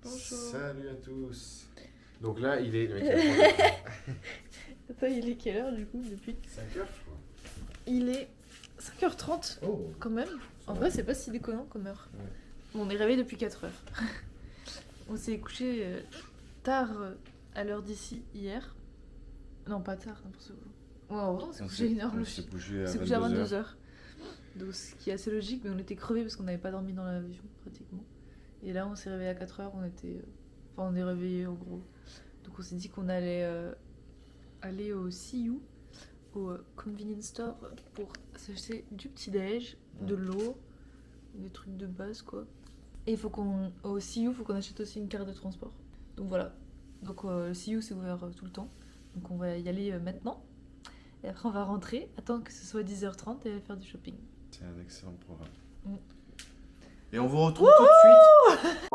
Bonjour. Salut à tous. Donc là, il est. Le mec, Attends, il est quelle heure du coup depuis 5h, je crois. Il est 5h30 Oh. quand même. En vrai, c'est pas si déconnant comme heure. Ouais. Bon, on est réveillé depuis 4 heures. On s'est couché tard à l'heure d'ici hier. Non, pas tard, n'importe quoi. Ouais, en vrai, on s'est couché une heure. On s'est couché On à s'est couché à 22h. 22h. Donc, ce qui est assez logique, mais on était crevés parce qu'on n'avait pas dormi dans l'avion pratiquement. Et là, on s'est réveillé à 4h. On était. Enfin, on est réveillé en gros. Donc, on s'est dit qu'on allait aller au CU, au convenience store, pour s'acheter du petit-déj, de l'eau, des trucs de base quoi. Et il faut qu'on. Au CU, il faut qu'on achète aussi une carte de transport. Donc voilà. Donc le CU, c'est ouvert tout le temps. Donc on va y aller maintenant. Et après, on va rentrer, attendre que ce soit 10h30 et aller faire du shopping. C'est un excellent programme. Mm. Et on vous retrouve tout de suite.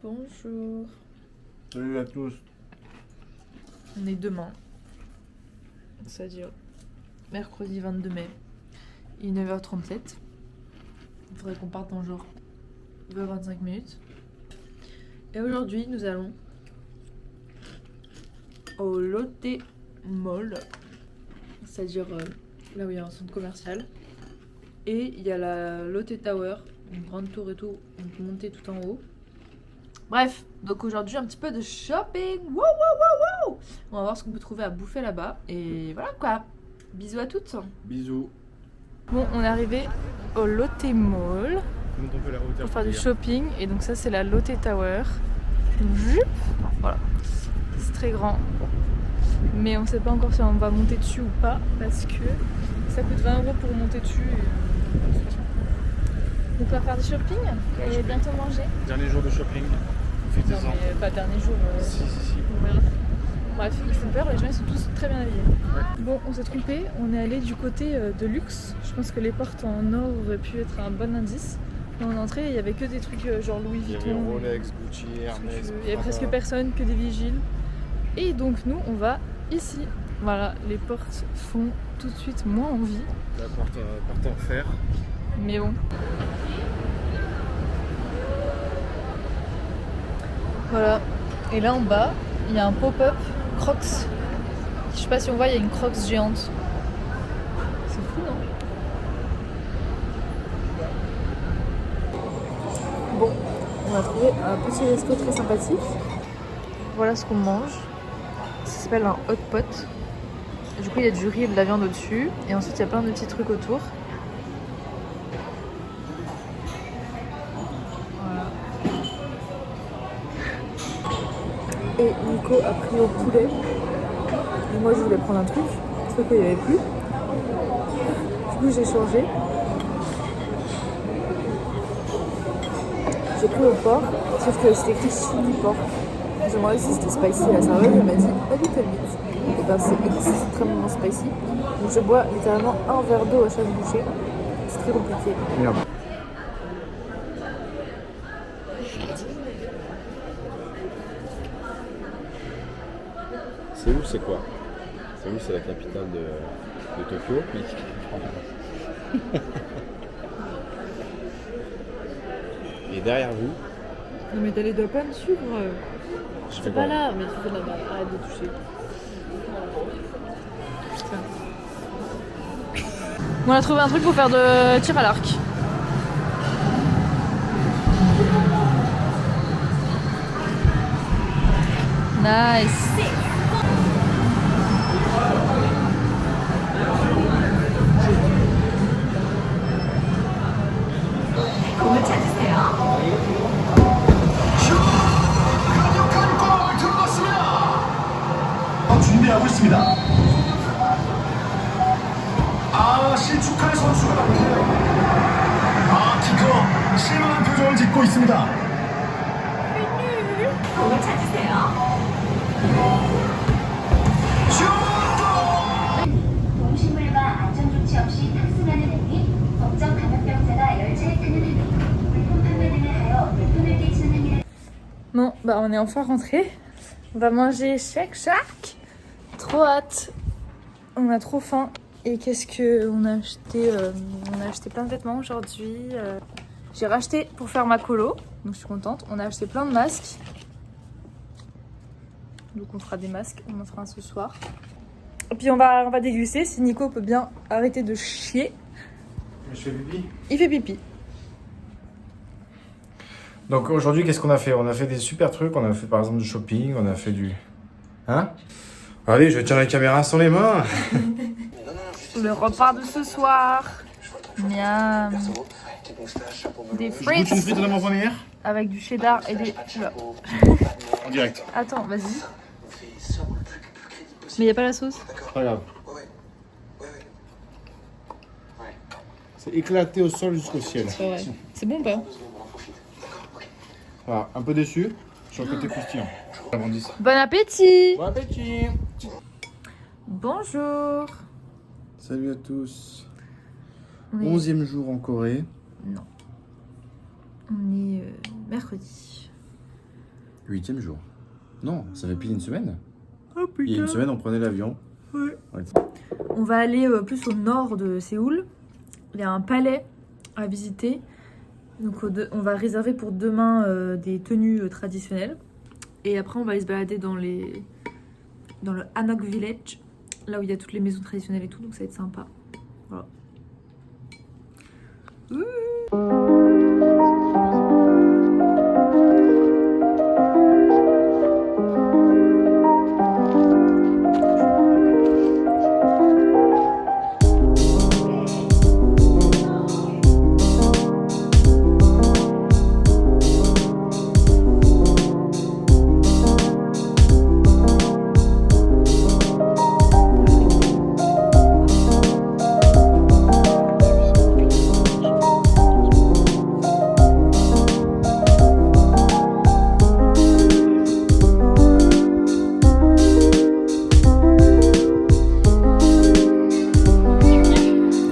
Bonjour. Salut à tous. On est demain. C'est-à-dire mercredi 22 mai. Il est 9h37. Il faudrait qu'on parte dans genre 25 minutes. Et aujourd'hui, nous allons au Lotte Mall. C'est-à-dire là où il y a un centre commercial. Et il y a la Lotte Tower, une grande tour et tout. On peut monter tout en haut. Bref, donc aujourd'hui un petit peu de shopping. Wow, wow, wow, wow. On va voir ce qu'on peut trouver à bouffer là-bas. Et voilà quoi. Bisous à toutes. Bisous. Bon, on est arrivé au Lotte Mall Comment on fait la hauteur pour faire du shopping. Et donc ça c'est la Lotte Tower. Jup. Voilà. C'est très grand. Mais on sait pas encore si on va monter dessus ou pas. Parce que ça coûte 20 € pour monter dessus. Donc on va faire du shopping et bientôt manger. Dernier jour de shopping. Non mais pas dernier jour. Si. On verra. Bref, ils font peur, les gens ils sont tous très bien habillés. Ouais. Bon, on s'est trompé, on est allé du côté de luxe. Je pense que les portes en or auraient pu être un bon indice. Quand on est entré, il y avait que des trucs genre Louis Il y Vuitton. avait Rolex, Gucci, Hermès. Il y avait presque personne, que des vigiles. Et donc nous, on va ici. Voilà, les portes font tout de suite moins envie. La porte en fer. Mais bon. Voilà. Et là en bas, il y a un pop-up Crocs. Je sais pas si on voit, il y a une Crocs géante. C'est fou, non? Bon, on a trouvé un petit resto très sympathique. Voilà ce qu'on mange. Ça s'appelle un hot pot. Du coup, il y a du riz et de la viande au-dessus. Et ensuite, il y a plein de petits trucs autour. Et Nico a pris au poulet. Et moi je voulais prendre un truc, sauf qu'il n'y avait plus. Du coup j'ai changé. J'ai pris au porc, sauf que c'était écrit chili porc. J'ai demandé si c'était spicy à la serveuse, elle m'a dit a little bit. Et ben c'est extrêmement spicy. Donc je bois littéralement un verre d'eau à chaque bouchée. C'est très compliqué. Merde. Séoul, c'est quoi? Séoul, c'est la capitale de Tokyo. Et derrière vous, Non mais t'as les doigts pas me suivre. je fais C'est quoi? pas là, mais tu fais de la merde. Arrête de toucher. Putain. On a trouvé un truc pour faire de tir à l'arc. Nice. 준비하고 있습니다. 실축할 선수가 나오네요. 키커 실망한 표정을 짓고 있습니다. 공을 찾으세요. 동식물과 안전조치 없이 탑승하는 행위, 법정 감염병자가 열차에 타는 행위, 물품 판매 등을 하여 불편을 끼치는 행위를 Bon, bah on est enfin rentré. On va manger Shake Shack. Trop hâte. On a trop faim. Et qu'est-ce que on a acheté On a acheté plein de vêtements aujourd'hui. J'ai racheté pour faire ma colo, donc je suis contente. On a acheté plein de masques. Donc on fera des masques, on en fera un ce soir. Et puis on va déguster si Nico peut bien arrêter de chier. Je fais pipi. Il fait pipi. Donc aujourd'hui, qu'est-ce qu'on a fait? On a fait des super trucs. On a fait par exemple du shopping. On a fait du. Hein? Allez, je tiens la caméra sans les mains. Le repas de ce soir. Miam. Des Je goûte une frites frite de la première. avec du cheddar et des... Oula. En direct. Attends, vas-y. Mais y a pas la sauce? Pas grave. C'est éclaté au sol jusqu'au ciel. C'est vrai. C'est bon ou pas? Voilà, un peu déçu sur le côté croustillant. Bon appétit! Bon appétit. Bonjour! salut à tous. On est... 11e jour en Corée. Non. On est mercredi. 8e jour. Non, ça fait pile une semaine. Oh Il y a une semaine, on prenait l'avion. Ouais. Ouais. On va aller plus au nord de Séoul. Il y a un palais à visiter. Donc on va réserver pour demain des tenues traditionnelles. Et après on va aller se balader dans le Hanok Village. Là où il y a toutes les maisons traditionnelles et tout. Donc ça va être sympa. Voilà.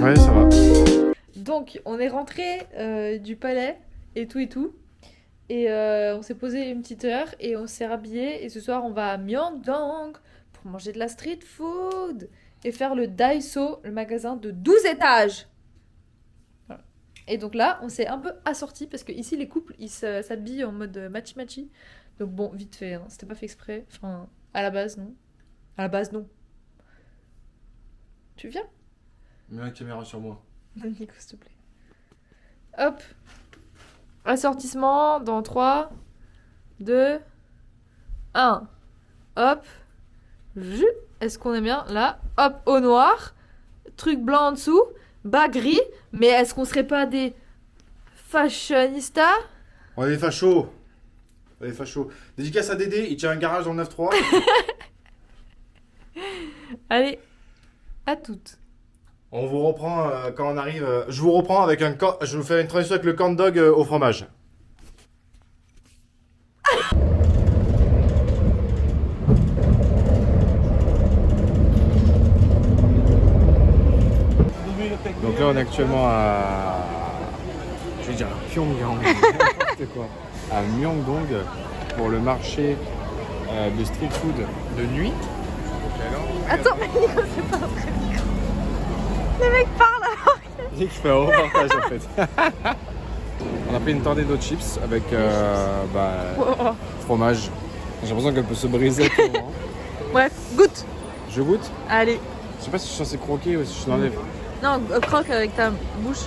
Ouais, ça va. Donc, on est rentré du palais et tout et tout. Et on s'est posé une petite heure et on s'est rhabillé. Et ce soir, on va à Myeongdong pour manger de la street food et faire le Daiso, le magasin de 12 étages. Voilà. Et donc là, on s'est un peu assortis parce que ici, les couples, ils s'habillent en mode matchy-matchy. Donc bon, vite fait, hein. C'était pas fait exprès. Enfin, à la base, non. À la base, non. Tu viens? Mets la caméra sur moi. Nico, s'il te plaît. Hop. Assortissement dans 3, 2, 1. Hop. Est-ce qu'on est bien? Là. Hop, au noir. Truc blanc en dessous. Bas gris. Mais est-ce qu'on serait pas des fashionistas? On est des fachos. On est des fachos. Dédicace à Dédé, il tient un garage dans le 9-3. Allez. À toutes. On vous reprend quand on arrive. Je vous reprends avec je vous fais une transition avec le corn dog au fromage. Donc là on est actuellement je vais dire Pyongyang. N'importe quoi. À Myeongdong pour le marché de street food de nuit. Attends, mais Nico, c'est pas un vrai micro. Le mec parle alors. Il dit que je fais un reportage en fait. On a pris une tornado de chips avec fromage. J'ai l'impression qu'elle peut se briser à tout moment. Bref, goûte. Je goûte. Allez. Je sais pas si je suis censé croquer ou si je l'enlève. Non, croque avec ta bouche.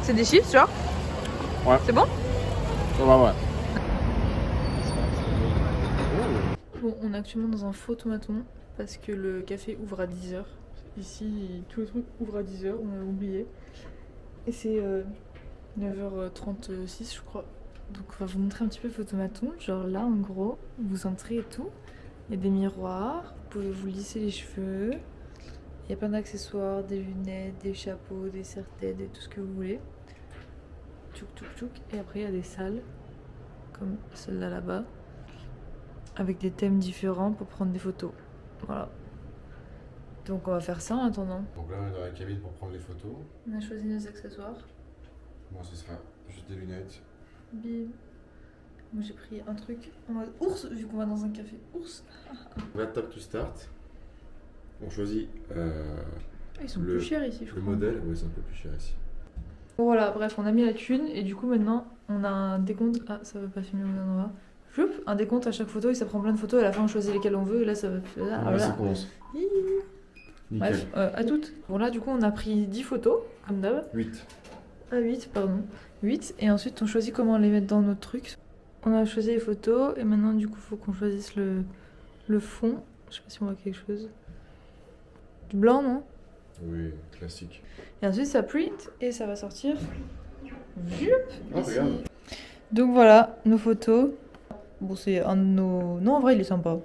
C'est des chips, tu vois? Ouais. C'est bon? Ça va, ouais. Bon, on est actuellement dans un faux tomaton parce que le café ouvre à 10h. Ici, tous les trucs ouvrent à 10h, on a oublié. Et c'est 9h36, je crois. Donc on va vous montrer un petit peu le faux tomaton. Genre là, en gros, vous entrez et tout. Il y a des miroirs, vous pouvez vous lisser les cheveux. Il y a plein d'accessoires, des lunettes, des chapeaux, des serre-têtes et tout ce que vous voulez. Tchouk tchouk tchouk. Et après il y a des salles, comme celle-là là-bas, avec des thèmes différents pour prendre des photos. Voilà. Donc on va faire ça en attendant. Donc là on est dans la cabine pour prendre les photos. On a choisi nos accessoires. Moi ce sera juste des lunettes. Bim. Moi j'ai pris un truc en mode ours, vu qu'on va dans un café ours. On va tap to start. On choisit Ils sont le- plus chers ici, je le crois. modèle. Oui, c'est un peu plus cher ici. Bon, voilà, bref, on a mis la thune et du coup maintenant on a un décompte. Ah, ça va pas filmer au même endroit. Floup, un décompte à chaque photo et ça prend plein de photos. À la fin on choisit lesquelles on veut et là ça va. Ah, Voilà. ça commence. Hi. Nickel. Bref, à toutes. Bon là du coup on a pris 10 photos, comme d'hab. 8. Ah 8, pardon. 8 et ensuite on choisit comment les mettre dans notre truc. On a choisi les photos et maintenant du coup faut qu'on choisisse le fond. Je sais pas si on voit quelque chose. Du blanc, non? Oui, classique. Et ensuite ça print et ça va sortir. Vup, Oh, ici. regarde. Donc voilà, nos photos. Bon c'est un de nos... Non en vrai il est sympa.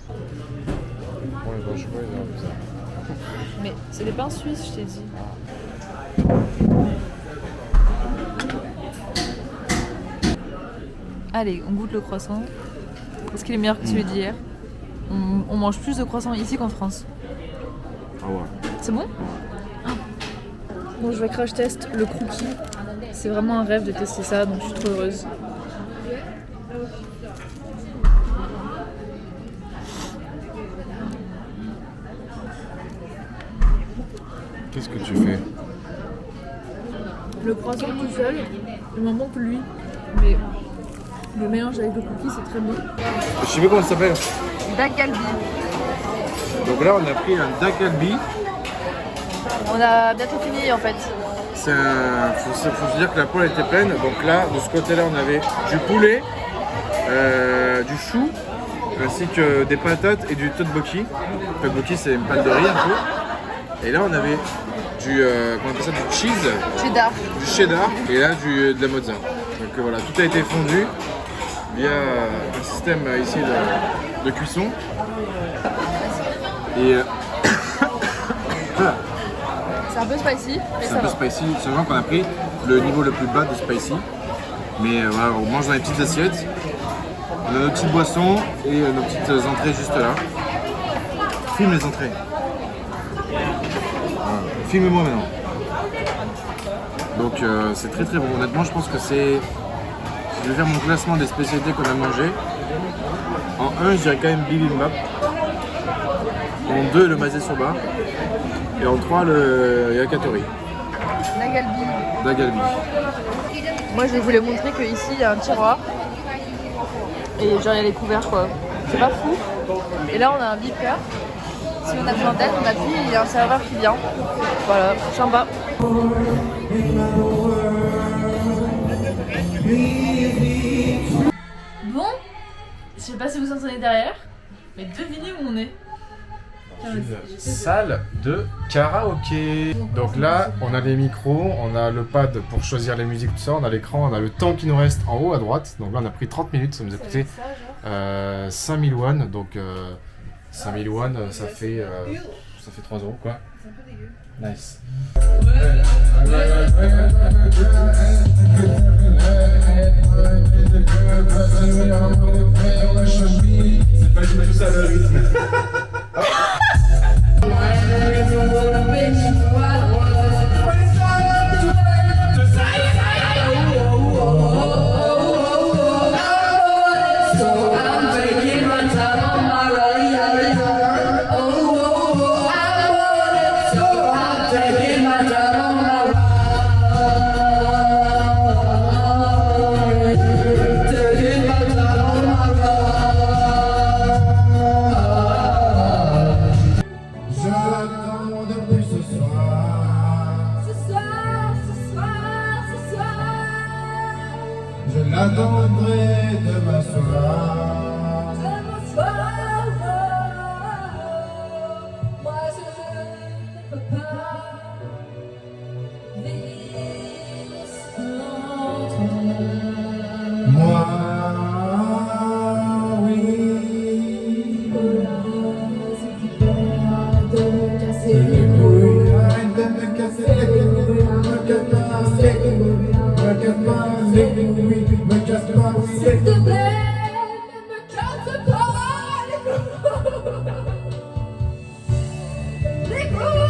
Bon, les vaches, ouais, ils ont bizarre. Mais c'est des pains suisses, je t'ai dit. Allez, on goûte le croissant. Est-ce qu'il est meilleur que celui d'hier? On mange plus de croissants ici qu'en France. Ah ouais. C'est bon? Bon, je vais crash test le cookie. C'est vraiment un rêve de tester ça, donc je suis trop heureuse. Qu'est-ce que tu fais? Le croissant tout seul, il m'en manque lui. Mais le mélange avec le cookie, c'est très bon. Je sais pas comment ça s'appelle. Dagalbi. Donc là, on a pris un Dagalbi. On a bientôt fini en fait. C'est un... faut se dire que la poêle était pleine. Donc là, de ce côté-là, on avait du poulet, du chou, ainsi que des patates et du tteokbokki. Le tteokbokki, c'est une pâte de riz un peu. Et là, on avait du, comment on appelle ça, du cheese, Cheddar. du cheddar et là de la mozza. Donc voilà, tout a été fondu via un système ici de cuisson. Et C'est un peu spicy, mais c'est ça un peu va. spicy, sachant qu'on a pris le niveau le plus bas de spicy. Mais voilà, on mange dans les petites assiettes. On a nos petites boissons et nos petites entrées juste là. Filme les entrées. Voilà. Filme-moi maintenant. Donc c'est très très bon. Honnêtement, je pense que c'est... Si je vais faire mon classement des spécialités qu'on a mangées, en 1, je dirais quand même bibimbap. En 2, le masé soba. Et en 3, le yakitori. Dagalbi. Moi je voulais montrer qu'ici il y a un tiroir. Et genre il y a les couverts quoi. C'est pas fou. Et là on a un beeper. Si on a besoin d'aide, on appuie et il y a un serveur qui vient. Voilà, sympa. Bon, je sais pas si vous entendez derrière, mais devinez où on est. Une salle de karaoké. Donc là, on a les micros, on a le pad pour choisir les musiques, tout ça, on a l'écran, on a le temps qui nous reste en haut à droite. Donc là, on a pris 30 minutes, ça nous a coûté 5000 won. Donc 5000 won, ça fait 3 € quoi. C'est un peu dégueu. Nice. C'est pas du tout ça le rythme. So J'attendrai demain soir. Moi je ne peux pas vivre sans toi. Moi, oui. Arrête de me casser Les les couilles. couilles, arrête de me casser les couilles. Me casse pas les couilles. Me casse pas les couilles. Me casse pas S'il les te couilles. plaît, ne me casse pas les couilles. Les couilles.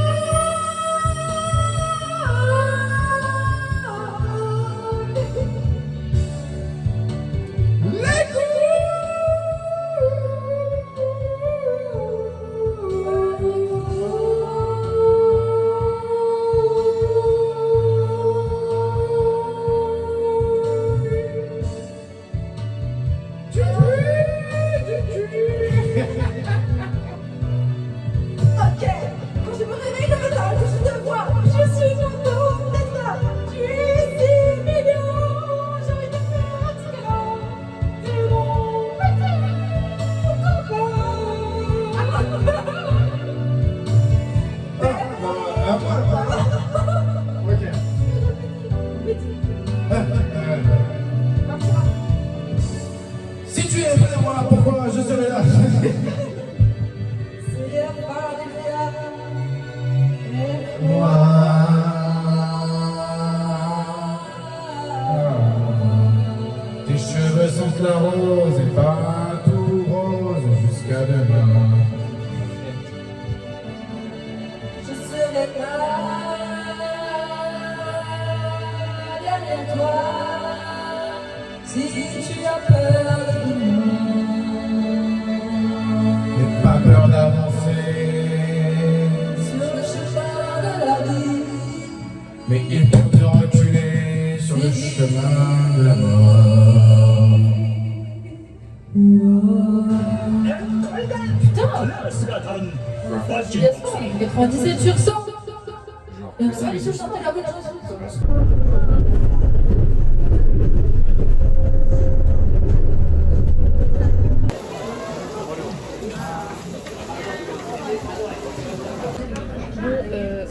Ok, quand je me réveille le matin, que je te vois, je suis contente d'être là. Tu es si mignon, j'ai envie de faire un petit câlin. T'es mon petit Si tu es près de moi, pourquoi je serai là? C'est la fin des liens. Moi. Tes cheveux sont la rose et pas tout rose jusqu'à demain. Je serai là derrière toi. Si tu as peur de N'aie pas peur d'avancer, sur le chemin de la vie, mais il faut te reculer sur le chemin de la mort. putain, 97 sur 100. Et vous savez, je chantais la bonne chanson.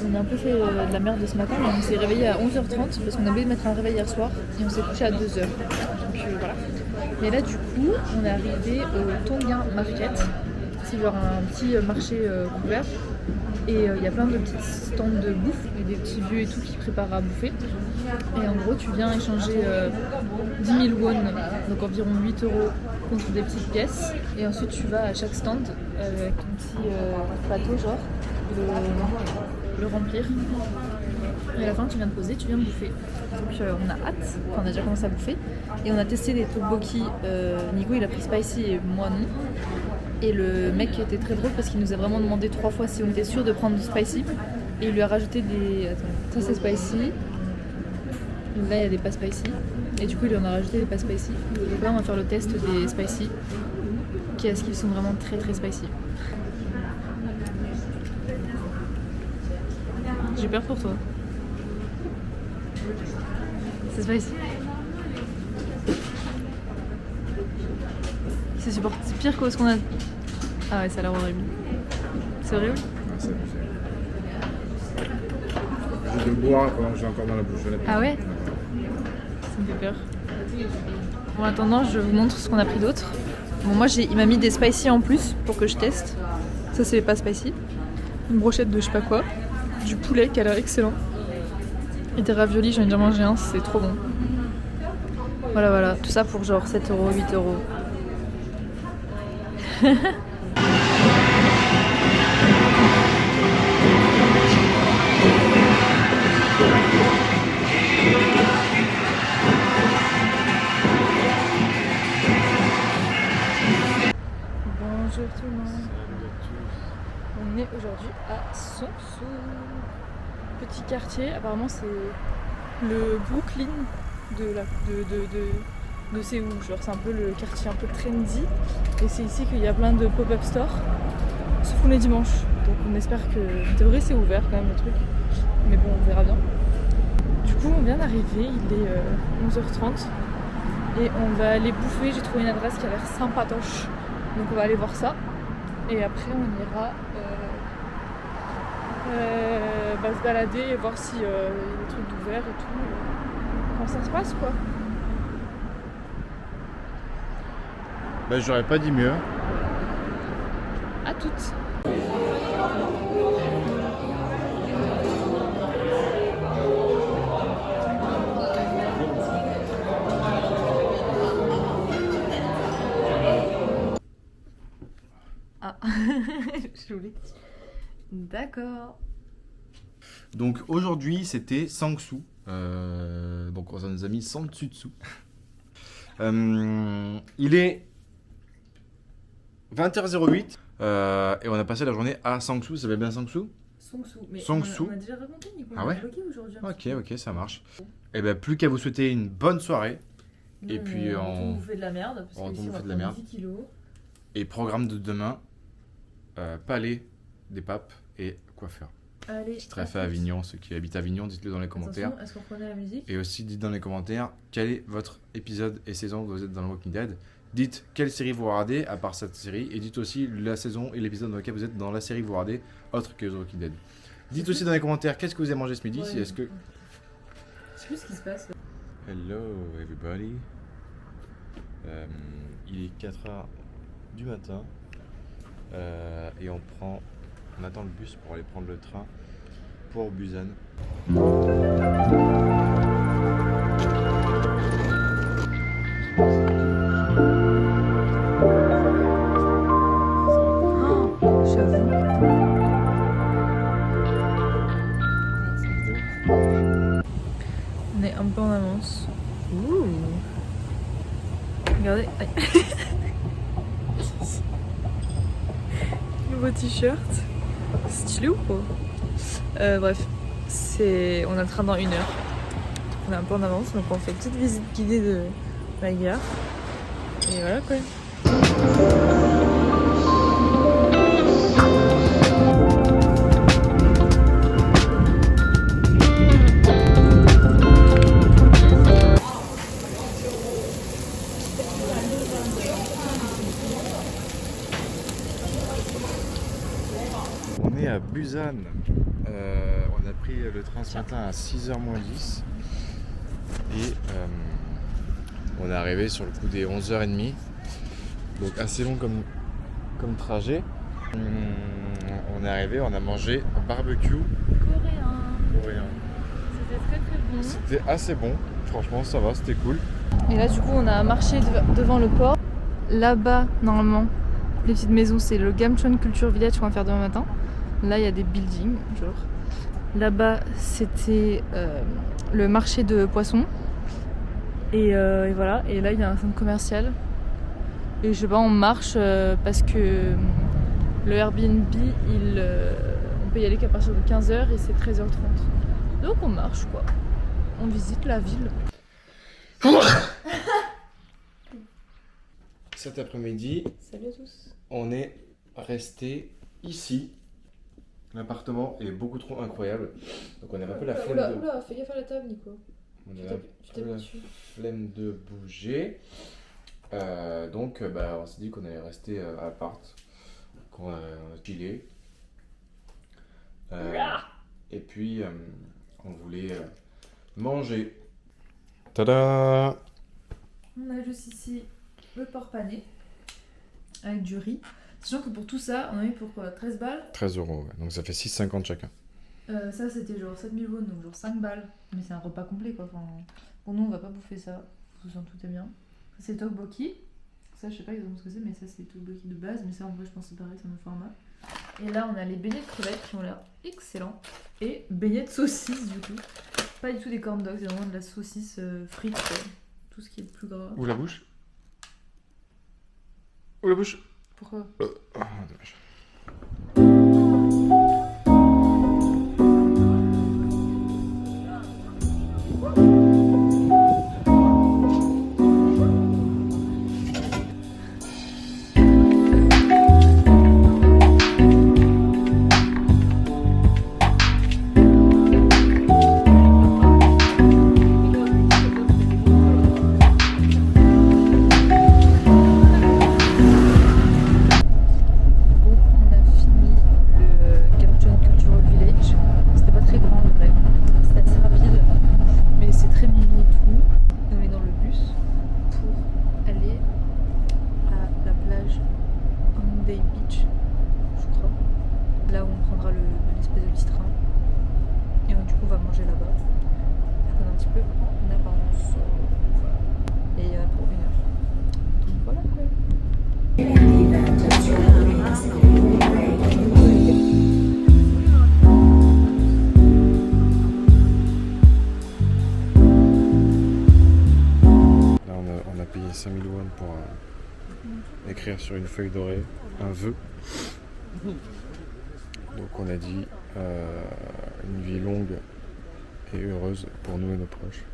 On a un peu fait de la merde ce matin, mais on s'est réveillé à 11h30 parce qu'on a oublié de mettre un réveil hier soir et on s'est couché à 2h. Donc voilà. Mais là, du coup, on est arrivé au Tonguin Market. C'est genre un petit marché couvert. Et il y a plein de petits stands de bouffe et des petits vieux et tout qui préparent à bouffer. Et en gros, tu viens échanger 10 000 won, donc environ 8 € contre des petites pièces. Et ensuite, tu vas à chaque stand avec ton petit plateau, genre, le remplir. Et à la fin, tu viens de poser, tu viens de bouffer. Donc on a hâte, enfin, on a déjà commencé à bouffer. Et on a testé des tteokbokki. Nico, il a pris spicy et moi non. Et le mec était très drôle parce qu'il nous a vraiment demandé 3 fois si on était sûr de prendre du spicy. Et il lui a rajouté des... Attends, ça c'est spicy. Là il y a des pas spicy. Et du coup il en a rajouté des pas spicy. Donc là on va faire le test des spicy. Est-ce qu'ils sont vraiment très très spicy. J'ai peur pour toi. C'est spicy. C'est pire que ce qu'on a. Ah ouais, ça a l'air horrible. C'est horrible. Je vais le boire pendant que j'ai encore dans la bouche. Ah ouais. Ça me fait peur. Bon, en attendant, je vous montre ce qu'on a pris d'autre. Bon, moi, il m'a mis des spicy en plus pour que je teste. Ça, c'est pas spicy. Une brochette de je sais pas quoi. Du poulet qui a l'air excellent. Et des raviolis, j'en ai déjà mangé un, c'est trop bon. Voilà, voilà. Tout ça pour genre 7 €, 8 €. Bonjour tout le monde. On est aujourd'hui à Seongsu. Petit quartier, apparemment c'est le Brooklyn de Séoul. Genre c'est un peu le quartier un peu trendy. Et c'est ici qu'il y a plein de pop-up stores. Sauf qu'on est dimanche. Donc on espère que en théorie c'est ouvert quand même le truc. Mais bon, on verra bien. Du coup on vient d'arriver, il est 11h30. Et on va aller bouffer, j'ai trouvé une adresse qui a l'air sympatoche. Donc on va aller voir ça. Et après on ira se balader et voir s'il y a des trucs d'ouvert et tout. Comment ça se passe quoi. Bah j'aurais pas dit mieux. À toutes. Ah, je voulais. D'accord. Donc aujourd'hui c'était 5 sous. Donc ça nous a mis 100 dessus dessous. Il est 20h08 et on a passé la journée à 5 sous. Ça fait bien 5 sous? Songsu. Mais Songsu. on a déjà raconté, Nico. Ah on a ouais bloqué aujourd'hui. un petit Ok, peu. ok, ça marche. Et ben plus qu'à vous souhaiter une bonne soirée. Nous, Et puis on fait de la merde. Parce on que ici, fait on va de la prendre merde. 10 kilos. Et programme de demain, palais des papes et coiffeur. Allez. Petit trait à Avignon, ceux qui habitent à Avignon, dites-le dans les commentaires. Attention, est-ce qu'on reconnaît la musique? Et aussi dites dans les commentaires quel est votre épisode et saison que vous êtes dans le Walking Dead. Dites quelle série vous regardez à part cette série et dites aussi la saison et l'épisode dans lequel vous êtes dans la série que vous regardez autre que The Walking Dead. Dites aussi dans les commentaires qu'est-ce que vous avez mangé ce midi, si est-ce que... Je sais plus ce qui se passe. Hello everybody. Il est 4h du matin et on attend le bus pour aller prendre le train pour Busan. J'avoue. On est un peu en avance. Ouh. Regardez. Aïe. Nouveau t-shirt. Stylé ou pas? Bref, on a le train dans 1 heure. On est un peu en avance, donc on fait une petite visite guidée de la gare. Et voilà quoi. On est à Busan. On a pris le train ce matin à 6h moins 10. Et on est arrivé sur le coup des 11h30. Donc assez long comme trajet. On est arrivé, on a mangé un barbecue coréen. C'était très très bon. C'était assez bon. Franchement, ça va, c'était cool. Et là, du coup, on a marché devant le port. Là-bas, normalement, les petites maisons, c'est le Gamcheon Culture Village qu'on va faire demain matin. Là, il y a des buildings, genre. Là-bas, c'était le marché de poissons. Et voilà. Et là, il y a un centre commercial. Et je sais pas, on marche parce que le Airbnb, on peut y aller qu'à partir de 15h et c'est 13h30. Donc on marche, quoi. On visite la ville. Cet après-midi, Salut à tous. on est resté ici. L'appartement est beaucoup trop incroyable. Donc on a un peu la flemme de... Oula, fais gaffe à la table, Nico. On Tu a un t'es peu la dessus. flemme de bouger. Donc on s'est dit qu'on allait rester à l'appart. Qu'on a chillé. Et puis on voulait manger. Tada! On a juste ici le porc pané avec du riz. Sachant que pour tout ça, on a eu pour quoi, 13 balles. 13 €, ouais. Donc ça fait 6,50 chacun. Ça c'était genre 7000 won, donc genre 5 balles. Mais c'est un repas complet quoi. Enfin, pour nous on va pas bouffer ça, vous en doutez bien. Ça c'est tteokbokki. Ça je sais pas exactement ce que c'est, mais ça c'est tteokbokki de base. Mais ça en vrai je pense que c'est pareil, c'est le même format. Et là on a les beignets de crevettes qui ont l'air excellents. Et beignets de saucisse du coup. Pas du tout des corn dogs, c'est vraiment de la saucisse frite quoi. Tout ce qui est le plus gras. Ou la bouche? Ou la bouche? Pourquoi? Ah, dommage. 5000 won pour écrire sur une feuille dorée un vœu. Donc on a dit une vie longue et heureuse pour nous et nos proches.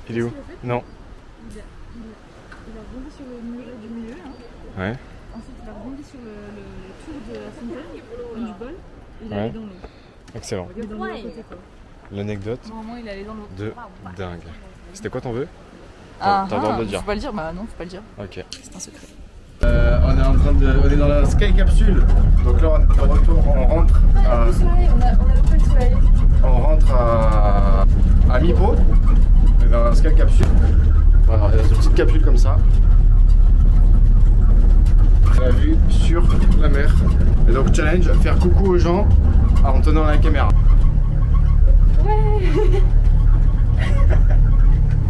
Il est où? Non. Il a rebondi sur le muret du milieu. Hein. Ouais. Ensuite, il a rebondi sur le tour de la fontaine, du bol. Et il est Ouais. allé dans l'eau. Excellent. Il est dans l'autre côté, quoi. L'anecdote Normalement, il est allé dans l'eau. de dingue. C'était quoi ton vœu? Ah, T'as le droit de le dire. faut pas le dire, bah non, faut pas le dire. Ok. C'est un secret. On est dans la Sky Capsule. Donc là, on est de retour, on rentre à, on rentre à Mipo. On est dans la Sky Capsule. Voilà, il y a une petite capsule comme ça. La vue sur la mer. Et donc challenge, faire coucou aux gens en tenant la caméra. Ouais.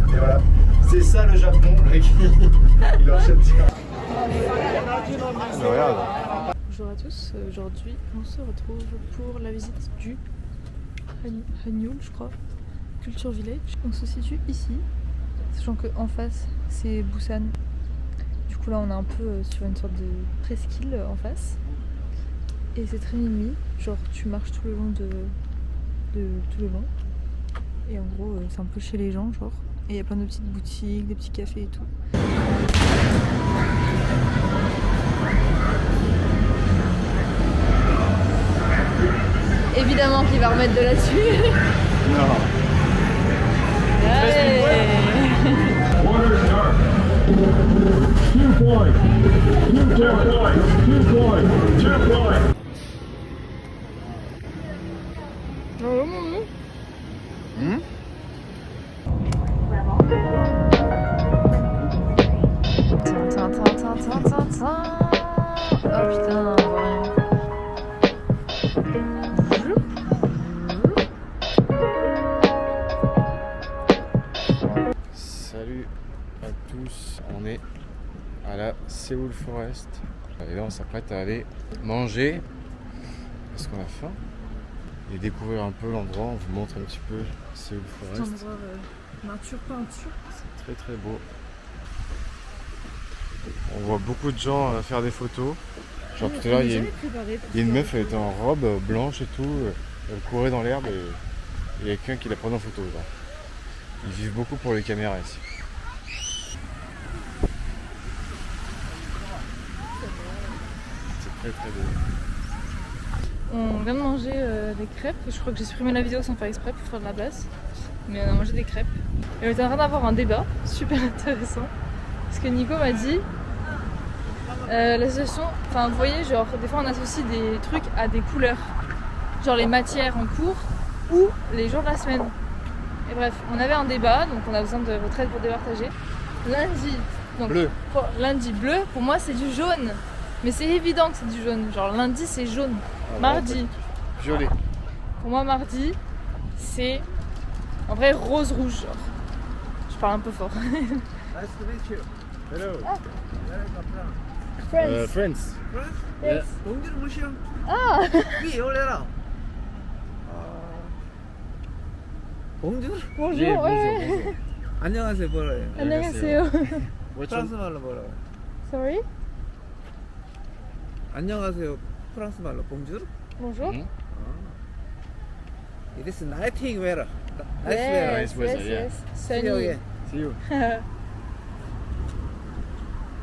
Et voilà, c'est ça le Japon, le mec. Il enchaîne direct. Regarde. Bonjour à tous, aujourd'hui on se retrouve pour la visite du Hanyul, je crois, Culture Village. On se situe ici, sachant qu'en face c'est Busan. Du coup là on est un peu sur une sorte de presqu'île en face. Et c'est très mimi, genre tu marches tout le long de tout le long. Et en gros c'est un peu chez les gens genre. Et il y a plein de petites boutiques, des petits cafés et tout. Évidemment qu'il va remettre de la dessus. Non. Oh putain, on voit rien. Salut à tous, on est à la Seoul Forest et là on s'apprête à aller manger parce qu'on a faim et découvrir un peu l'endroit. On vous montre un petit peu Seoul Forest. Nature, peinture. C'est très très beau. On voit beaucoup de gens faire des photos. Genre tout à l'heure il y a une meuf, elle était en robe blanche et tout, elle courait dans l'herbe et il y a quelqu'un qui la prenait en photo. Genre. Ils vivent beaucoup pour les caméras ici. C'est très très beau. On vient de manger des crêpes. Je crois que j'ai supprimé la vidéo sans faire exprès pour faire de la place. Mais on a mangé des crêpes. Et on était en train d'avoir un débat super intéressant. Parce que Nico m'a dit l'association, enfin vous voyez, genre des fois on associe des trucs à des couleurs. Genre les matières en cours ou les jours de la semaine. Et bref, on avait un débat, donc on a besoin de votre aide pour départager. Lundi, donc Bleu. Lundi bleu, pour moi c'est du jaune. Mais c'est évident que c'est du jaune. Genre lundi c'est jaune. Mardi. Violet. Pour moi mardi c'est en vrai rose-rouge genre. Je parle un peu fort. Hello. Friends. Friends. Yes. 봉지를 무시해. Ah 위 올려라. 봉지를? bonjour, ouais. 안녕하세요 뭐라요? 안녕하세요. 프랑스 말로 뭐라요? Sorry? 안녕하세요 프랑스 말로 봉지를? Bonjour. It is nighting weather. Nice Yes, weather. Nice weather, yes, yeah. yes. See you Sunny. again. See you.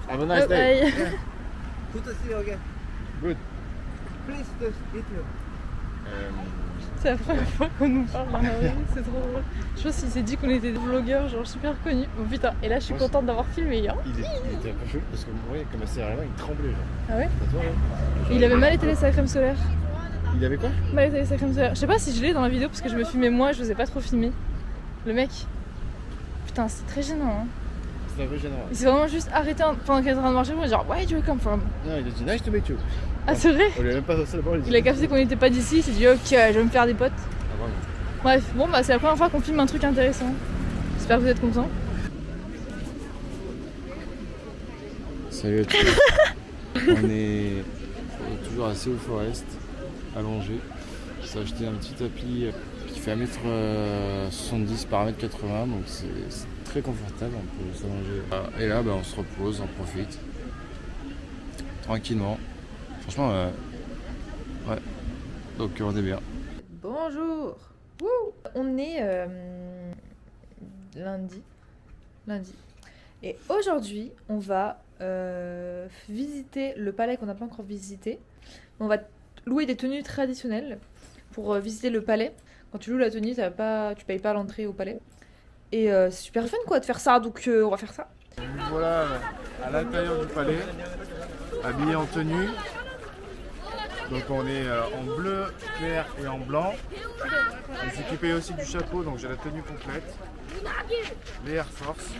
Have a nice day. Bye. Good to see you again. Good. Please to meet you. C'est la première fois qu'on nous parle dans la rue, c'est trop drôle. Je pense qu'il s'est dit qu'on était des vlogueurs genre super connus. Bon putain, et là je suis Moi, contente d'avoir filmé. Hein. Il était un peu chaud parce que moi, comme c'est arrivé, il tremblait. Genre. Ah ouais? T'as toi, hein? Et il avait mal étalé sa crème solaire. Il avait quoi? Mal étalé sa crème solaire. Je sais pas si je l'ai dans la vidéo parce que je me filmais moi, je n'osais pas trop filmer. Le mec. Putain, c'est très gênant. Hein. C'était un peu gênant. Il s'est vraiment juste arrêté pendant qu'il était en train de marcher pour me dire Where do you come from? Non, il a dit nice to meet you. Ah, c'est vrai? On lui a même pas passé la parole. Il a capté qu'on n'était pas d'ici, il s'est dit Ok, je vais me faire des potes. Ah, vraiment. Bref, bon bah c'est la première fois qu'on filme un truc intéressant. J'espère que vous êtes contents. Salut à tous. On est toujours à Seoul Forest, allongé. Qui s'est acheté un petit tapis qui fait 1m70 par 1m80, donc c'est très confortable, on peut s'allonger. Et là, on se repose, on profite. Tranquillement. Franchement, ouais. Donc on est bien. Bonjour. Wouh. On est lundi. Et aujourd'hui, on va visiter le palais qu'on n'a pas encore visité. On va louer des tenues traditionnelles pour visiter le palais. Quand tu loues la tenue, tu payes pas l'entrée au palais. Et c'est super fun quoi de faire ça, donc on va faire ça. Voilà à l'intérieur du palais, habillé en tenue. Donc on est en bleu clair et en blanc. Je suis équipé aussi du chapeau, donc j'ai la tenue complète. Les Air Force.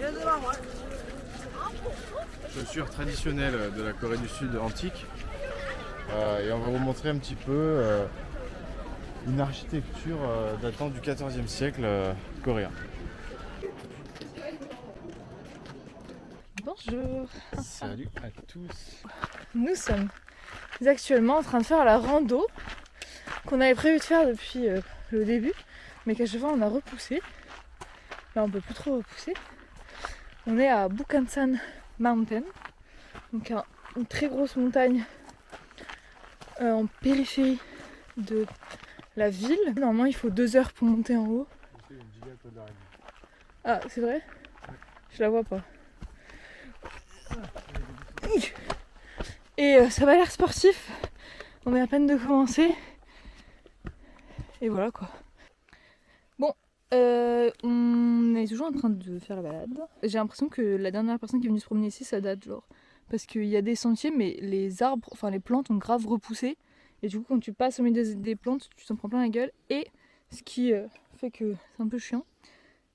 Chaussures traditionnelles de la Corée du Sud antique. Et on va vous montrer un petit peu une architecture datant du XIVe siècle coréen. Bonjour. Salut à tous. Nous sommes actuellement en train de faire la rando qu'on avait prévu de faire depuis le début, mais qu'à chaque fois on a repoussé. Là on peut plus trop repousser. On est à Bukhansan Mountain, donc une très grosse montagne en périphérie de la ville. Normalement il faut 2 heures pour monter en haut. Ah c'est vrai? Je la vois pas. Et ça va l'air sportif. On est à peine de commencer. Et voilà quoi. Bon, on est toujours en train de faire la balade. J'ai l'impression que la dernière personne qui est venue se promener ici, ça date genre. Parce qu'il y a des sentiers, mais les arbres, enfin les plantes ont grave repoussé. Et du coup, quand tu passes au milieu des plantes, tu t'en prends plein la gueule. Et ce qui fait que c'est un peu chiant,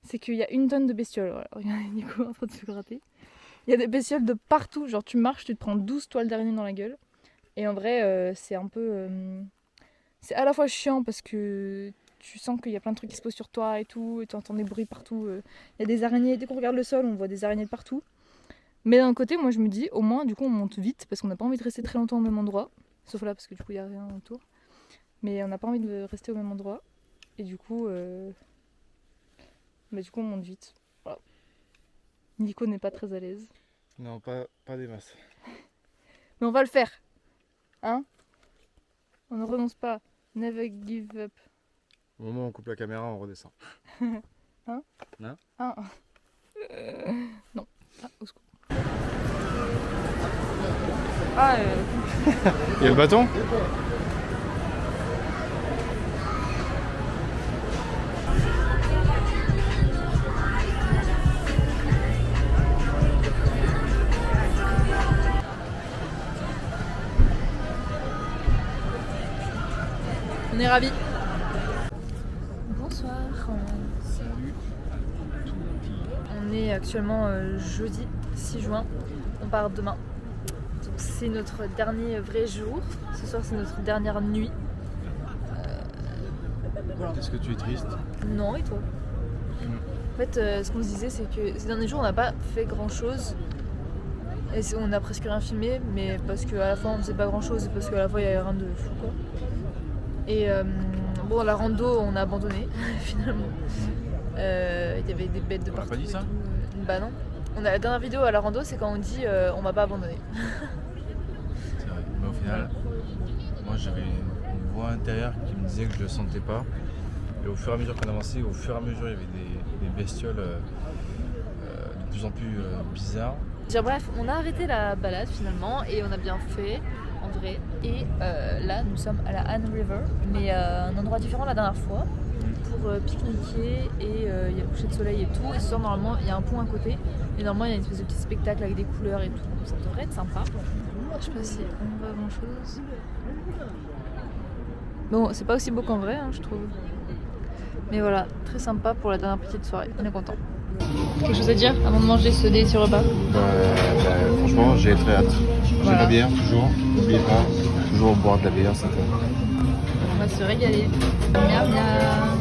c'est qu'il y a une tonne de bestioles. Voilà, regardez Nico en train de se gratter. Il y a des bestioles de partout, genre tu marches, tu te prends 12 toiles d'araignée dans la gueule. Et en vrai, c'est un peu... c'est à la fois chiant parce que tu sens qu'il y a plein de trucs qui se posent sur toi et tout, et tu entends des bruits partout. Il y a des araignées, dès qu'on regarde le sol, on voit des araignées de partout. Mais d'un côté, moi je me dis, au moins du coup on monte vite, parce qu'on n'a pas envie de rester très longtemps au même endroit. Sauf là, parce que du coup il n'y a rien autour. Mais on n'a pas envie de rester au même endroit. Et du coup, on monte vite. Voilà. Nico n'est pas très à l'aise. Non, pas des masses. Mais on va le faire. Hein? On ne renonce pas. Never give up. Au moment où on coupe la caméra, on redescend. Hein? Non? Non. Ah, au secours. Il y a le bâton? On est ravis. Bonsoir. Salut. On est actuellement jeudi 6 juin. On part demain. Donc c'est notre dernier vrai jour. Ce soir c'est notre dernière nuit. Est-ce que tu es triste? Non, et toi? En fait, ce qu'on se disait, c'est que ces derniers jours, on n'a pas fait grand-chose. Et on a presque rien filmé, mais parce qu'à la fois, on faisait pas grand-chose et parce qu'à la fois, il n'y avait rien de fou, quoi. Et bon, la rando, on a abandonné, finalement. Il y avait des bêtes de partout. On a pas dit ça? Bah non. La dernière vidéo à la rando, c'est quand on dit on va pas abandonner. C'est vrai. Mais au final, moi j'avais une voix intérieure qui me disait que je le sentais pas. Et au fur et à mesure qu'on avançait, au fur et à mesure il y avait des bestioles de plus en plus bizarres. Bref, on a arrêté la balade finalement et on a bien fait en vrai. Et là, nous sommes à la Han River, mais à un endroit différent la dernière fois pour pique-niquer et il y a le coucher de soleil et tout. Et ce soir, normalement, il y a un pont à côté et normalement, il y a une espèce de petit spectacle avec des couleurs et tout. Donc ça devrait être sympa. Je sais pas si on voit grand chose. Bon, c'est pas aussi beau qu'en vrai, hein, je trouve. Mais voilà, très sympa pour la dernière petite soirée. On est content. Quelque chose à dire avant de manger ce délicieux repas? Franchement, j'ai très hâte. J'ai Voilà. la bière toujours, n'oubliez pas, toujours boire de la bière, c'est On va se régaler. Miam miam.